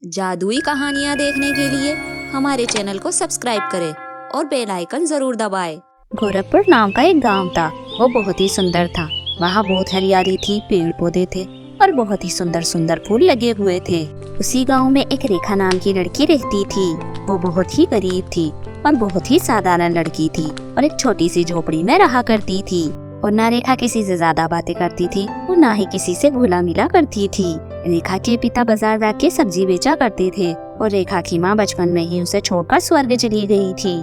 जादुई कहानियाँ देखने के लिए हमारे चैनल को सब्सक्राइब करें और बेल आइकन जरूर दबाएं। गोरखपुर नाम का एक गांव था। वो बहुत ही सुंदर था। वहाँ बहुत हरियाली थी, पेड़ पौधे थे और बहुत ही सुंदर सुंदर फूल लगे हुए थे। उसी गांव में एक रेखा नाम की लड़की रहती थी। वो बहुत ही गरीब थी और बहुत ही साधारण लड़की थी और एक छोटी सी झोपड़ी में रहा करती थी। और ना रेखा किसी से ज्यादा बातें करती थी और ना ही किसी से घुला मिला करती थी। रेखा के पिता बाजार जाके सब्जी बेचा करते थे और रेखा की माँ बचपन में ही उसे छोड़कर स्वर्ग चली गई थी।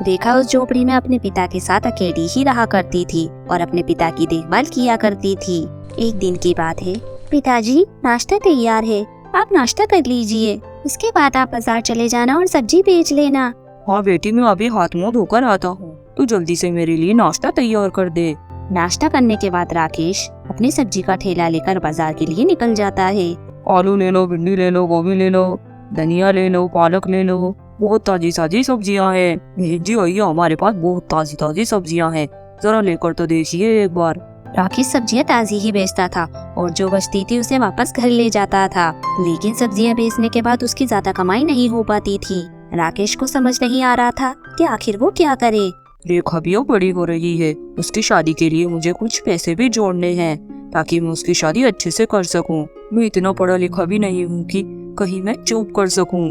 रेखा उस झोपड़ी में अपने पिता के साथ अकेली ही रहा करती थी और अपने पिता की देखभाल किया करती थी। एक दिन की बात है, पिताजी नाश्ता तैयार है, आप नाश्ता कर लीजिए, उसके बाद आप बाजार चले जाना और सब्जी बेच लेना। हाँ बेटी, मैं अभी हाथ मुंह धोकर आता हूँ, तू जल्दी से मेरे लिए नाश्ता तैयार कर दे। नाश्ता करने के बाद राकेश अपनी सब्जी का ठेला लेकर बाजार के लिए निकल जाता है। आलू ले लो, भिंडी ले लो, गोभी ले लो, धनिया ले लो, पालक ले लो, बहुत ताजी ताजी सब्जियां हैं। जी भैया, हमारे पास बहुत ताजी ताजी सब्जियां हैं, जरा लेकर तो देखिए एक बार। राकेश सब्जियां ताजी ही बेचता था और जो बचती थी उसे वापस घर ले जाता था। लेकिन सब्जियां बेचने के बाद उसकी ज्यादा कमाई नहीं हो पाती थी। राकेश को समझ नहीं आ रहा था कि आखिर वो क्या करे। रेखा भी अब बड़ी हो रही है, उसकी शादी के लिए मुझे कुछ पैसे भी जोड़ने हैं ताकि मैं उसकी शादी अच्छे से कर सकूं। मैं इतना पढ़ा लिखा भी नहीं हूँ कि कहीं मैं जॉब कर सकूं।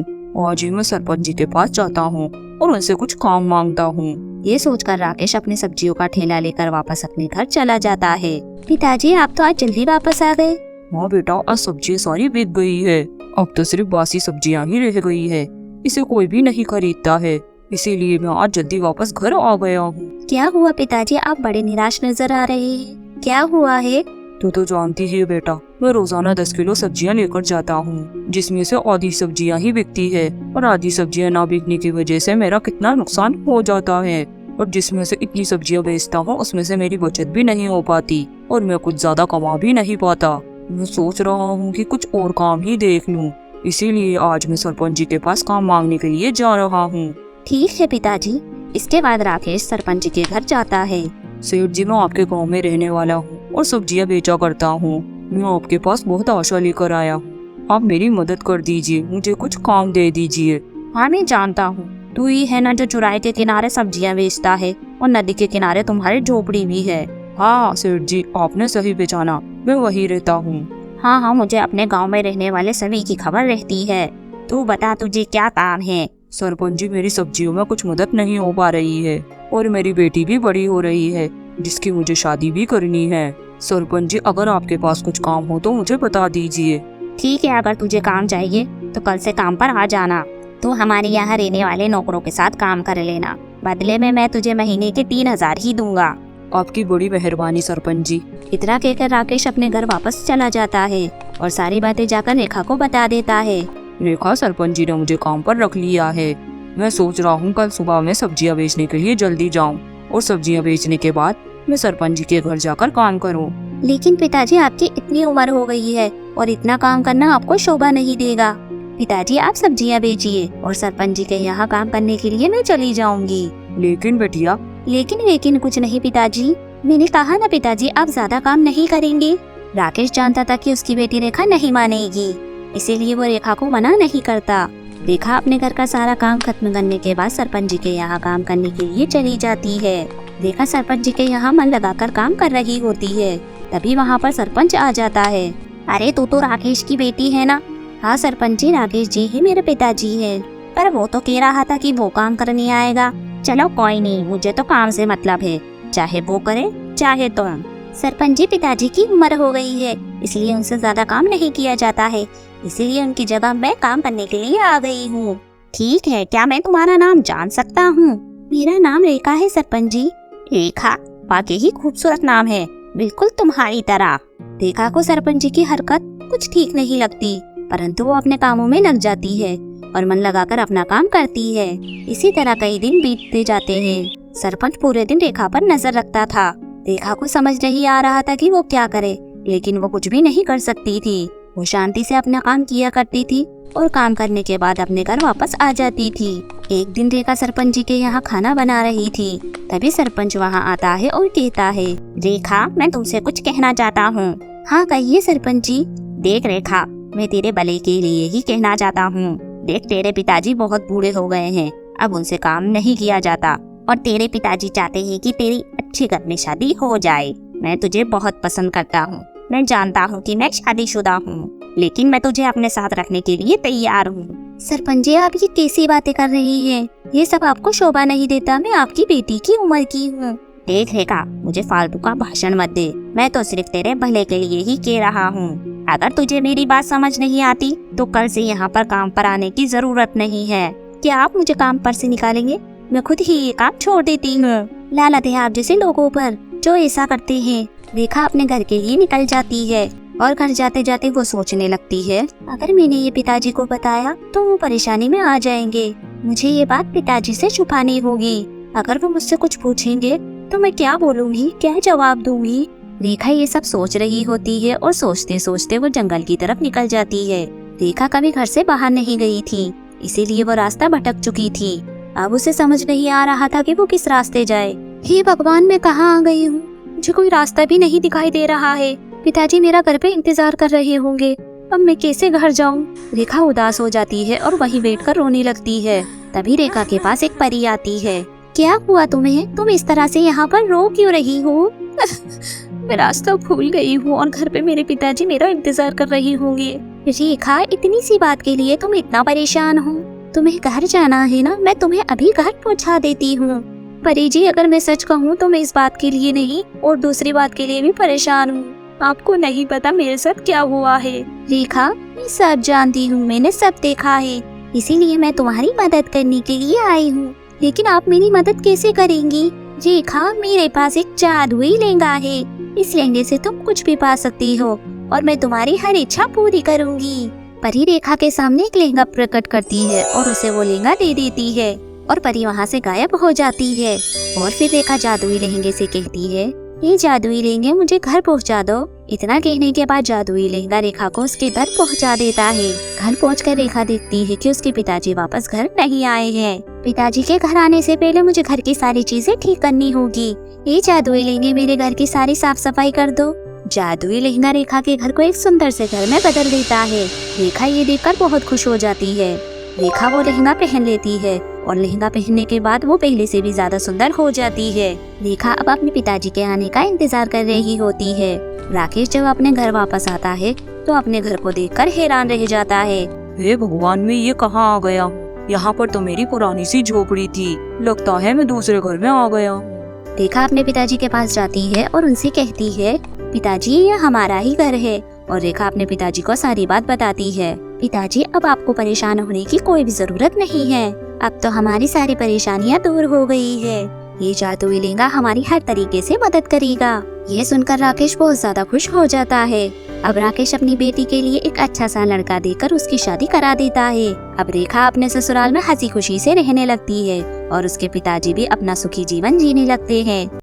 आज ही मैं सरपंच जी के पास जाता हूँ और उनसे कुछ काम मांगता हूँ। ये सोचकर राकेश अपने सब्जियों का ठेला लेकर वापस अपने घर चला जाता है। पिताजी, आप तो आज जल्दी वापस आ गए। हाँ बेटा, आज सब्जी सारी बिक गई है, अब तो सिर्फ बासी सब्जियां ही रह गई है, इसे कोई भी नहीं खरीदता है, इसीलिए मैं आज जल्दी वापस घर आ गया हूँ। क्या हुआ पिताजी, आप बड़े निराश नजर आ रहे हैं, क्या हुआ है? तू तो जानती ही है बेटा, मैं रोजाना 10 किलो सब्जियां लेकर जाता हूँ, जिसमें से आधी सब्जियां ही बिकती है और आधी सब्जियां ना बिकने की वजह से मेरा कितना नुकसान हो जाता है। और जिसमें से इतनी सब्जियां बेचता हूँ उसमें से मेरी बचत भी नहीं हो पाती और मैं कुछ ज्यादा कमा भी नहीं पाता। मैं सोच रहा हूँ कि कुछ और काम ही देख लूँ, इसीलिए आज मैं सरपंच जी के पास काम मांगने के लिए जा रहा हूँ। ठीक है पिताजी। इसके बाद राकेश सरपंच जी के घर जाता है। सेठ जी, मैं आपके गांव में रहने वाला हूँ और सब्जियां बेचा करता हूँ। मैं आपके पास बहुत आशा लेकर आया हूँ, आप मेरी मदद कर दीजिए, मुझे कुछ काम दे दीजिए। हाँ, मैं जानता हूँ, तू ही है ना जो चौराहे के किनारे सब्जियां बेचता है और नदी के किनारे तुम्हारी झोपड़ी भी है। हाँ सेठ जी, आपने सही पहचाना, मैं वही रहता हूँ। हाँ हाँ, मुझे अपने गाँव में रहने वाले सभी की खबर रहती है। तू बता, तुझे क्या काम है? सरपंच जी, मेरी सब्जियों में कुछ मदद नहीं हो पा रही है और मेरी बेटी भी बड़ी हो रही है जिसकी मुझे शादी भी करनी है। सरपंच जी, अगर आपके पास कुछ काम हो तो मुझे बता दीजिए। ठीक है, अगर तुझे काम चाहिए तो कल से काम पर आ जाना। तू हमारे यहाँ रहने वाले नौकरों के साथ काम कर लेना, बदले में मैं तुझे महीने के 3,000 ही दूंगा। आपकी बड़ी मेहरबानी सरपंच जी। इतना कहकर राकेश अपने घर वापस चला जाता है और सारी बातें जाकर रेखा को बता देता है। रेखा, सरपंच जी ने मुझे काम पर रख लिया है। मैं सोच रहा हूँ कल सुबह में सब्जियाँ बेचने के लिए जल्दी जाऊँ और सब्जियाँ बेचने के बाद मैं सरपंच जी के घर जाकर काम करूँ। लेकिन पिताजी, आपकी इतनी उम्र हो गई है और इतना काम करना आपको शोभा नहीं देगा। पिताजी, आप सब्जियाँ बेचिए और सरपंच जी के यहाँ काम करने के लिए मैं चली जाऊंगी। लेकिन बेटिया। लेकिन कुछ नहीं पिताजी, मैंने कहा ना पिताजी, आप ज्यादा काम नहीं करेंगे। राकेश जानता था कि उसकी बेटी रेखा नहीं मानेगी, इसीलिए वो रेखा को मना नहीं करता। रेखा अपने घर का सारा काम खत्म करने के बाद सरपंच जी के यहाँ काम करने के लिए चली जाती है। रेखा सरपंच जी के यहाँ मन लगाकर काम कर रही होती है, तभी वहाँ पर सरपंच आ जाता है। अरे, तू तो राकेश की बेटी है ना? हाँ सरपंच जी, राकेश जी ही मेरे पिताजी है, पर वो तो कह रहा था कि वो काम करने आएगा। चलो कोई नहीं, मुझे तो काम से मतलब है, चाहे वो करे चाहे तो। सरपंच जी, पिताजी की उम्र हो गई है, इसलिए उनसे ज्यादा काम नहीं किया जाता है, इसीलिए उनकी जगह मैं काम करने के लिए आ गई हूँ। ठीक है, क्या मैं तुम्हारा नाम जान सकता हूँ? मेरा नाम रेखा है सरपंच जी। रेखा, वाकई ही खूबसूरत नाम है, बिल्कुल तुम्हारी तरह। रेखा को सरपंच जी की हरकत कुछ ठीक नहीं लगती, परंतु वो अपने कामों में लग जाती है और मन लगाकर अपना काम करती है। इसी तरह कई दिन बीतते जाते हैं। सरपंच पूरे दिन रेखा पर नजर रखता था। रेखा को समझ नहीं आ रहा था कि वो क्या करे, लेकिन वो कुछ भी नहीं कर सकती थी। वो शांति से अपना काम किया करती थी और काम करने के बाद अपने घर वापस आ जाती थी। एक दिन रेखा सरपंच जी के यहाँ खाना बना रही थी, तभी सरपंच वहाँ आता है और कहता है, रेखा, मैं तुमसे कुछ कहना चाहता हूँ। हाँ कहिए सरपंच जी। देख रेखा, मैं तेरे भले के लिए ही कहना चाहता हूँ। देख, तेरे पिताजी बहुत बूढ़े हो गए हैं, अब उनसे काम नहीं किया जाता और तेरे पिताजी चाहते हैं कि तेरी अच्छे घर में शादी हो जाए। मैं तुझे बहुत पसंद करता हूँ। मैं जानता हूँ कि मैं शादीशुदा हूँ, लेकिन मैं तुझे अपने साथ रखने के लिए तैयार हूँ। सरपंच जी, आप ये कैसी बातें कर रही हैं? ये सब आपको शोभा नहीं देता। मैं आपकी बेटी की उम्र की हूँ। देख रेखा, मुझे फालतू का भाषण मत दे। मैं तो सिर्फ तेरे भले के लिए ही कह रहा हूँ। अगर तुझे मेरी बात समझ नहीं आती तो कल से यहाँ पर काम पर आने की जरूरत नहीं है। क्या आप मुझे काम पर से निकालेंगे? मैं खुद ही ये काम छोड़ देती हूँ। लानत है आप जैसे लोगों पर जो ऐसा करते हैं। रेखा अपने घर के लिए निकल जाती है और घर जाते जाते वो सोचने लगती है, अगर मैंने ये पिताजी को बताया तो वो परेशानी में आ जाएंगे। मुझे ये बात पिताजी से छुपानी होगी। अगर वो मुझसे कुछ पूछेंगे तो मैं क्या बोलूँगी, क्या जवाब दूंगी? रेखा ये सब सोच रही होती है और सोचते सोचते वो जंगल की तरफ निकल जाती है। रेखा कभी घर से बाहर नहीं गई थी, इसीलिए वो रास्ता भटक चुकी थी। अब उसे समझ नहीं आ रहा था कि वो किस रास्ते जाए। हे भगवान, मैं कहाँ आ गई हूँ? मुझे कोई रास्ता भी नहीं दिखाई दे रहा है। पिताजी मेरा घर पे इंतजार कर रहे होंगे। अब मैं कैसे घर जाऊँ? रेखा उदास हो जाती है और वहीं बैठकर रोने लगती है। तभी रेखा के पास एक परी आती है। क्या हुआ तुम्हें? तुम इस तरह से यहाँ पर रो क्यों रही हो? मैं रास्ता भूल गई हूँ और घर पे मेरे पिताजी मेरा इंतजार कर रही होंगे। रेखा, इतनी सी बात के लिए तुम इतना परेशान हो? तुम्हें घर जाना है ना, मैं तुम्हें अभी घर पहुँचा देती हूँ। परी जी, अगर मैं सच कहूँ तो मैं इस बात के लिए नहीं और दूसरी बात के लिए भी परेशान हूँ। आपको नहीं पता मेरे साथ क्या हुआ है। रेखा, मैं सब जानती हूँ, मैंने सब देखा है, इसीलिए मैं तुम्हारी मदद करने के लिए आई हूँ। लेकिन आप मेरी मदद कैसे करेंगी? रेखा, मेरे पास एक जादुई लहंगा है। इस लहंगे से तुम कुछ भी पा सकती हो और मैं तुम्हारी हर इच्छा पूरी करूँगी। परी रेखा के सामने एक लहंगा प्रकट करती है और उसे वो लहंगा दे देती है और परी वहाँ से गायब हो जाती है। और फिर रेखा जादुई लहंगे से कहती है, ये जादुई लहंगे मुझे घर पहुँचा दो। इतना कहने के बाद जादुई लहंगा रेखा को उसके घर पहुँचा देता है। घर पहुँचकर रेखा देखती है कि उसके पिताजी वापस घर नहीं आए हैं। पिताजी के घर आने से पहले मुझे घर की सारी चीजें ठीक करनी होगी। ये जादुई लहंगे मेरे घर की सारी साफ सफाई कर दो। जादुई लहंगा रेखा के घर को एक सुंदर से घर में बदल देता है। रेखा ये देखकर बहुत खुश हो जाती है। रेखा वो लहंगा पहन लेती है और लहंगा पहनने के बाद वो पहले से भी ज्यादा सुंदर हो जाती है। रेखा अब अपने पिताजी के आने का इंतजार कर रही होती है। राकेश जब अपने घर वापस आता है तो अपने घर को देखकर हैरान रह जाता है। हे भगवान, मैं ये कहाँ आ गया? यहाँ पर तो मेरी पुरानी सी झोपड़ी थी। लगता है मैं दूसरे घर में आ गया। रेखा अपने पिताजी के पास जाती है और उनसे कहती है, पिताजी, ये हमारा ही घर है। और रेखा अपने पिताजी को सारी बात बताती है। पिताजी, अब आपको परेशान होने की कोई भी जरूरत नहीं है। अब तो हमारी सारी परेशानियाँ दूर हो गई है। ये जादुई लहंगा हमारी हर तरीके से मदद करेगा। ये सुनकर राकेश बहुत ज्यादा खुश हो जाता है। अब राकेश अपनी बेटी के लिए एक अच्छा सा लड़का देकर उसकी शादी करा देता है। अब रेखा अपने ससुराल में हंसी खुशी से रहने लगती है और उसके पिताजी भी अपना सुखी जीवन जीने लगते हैं।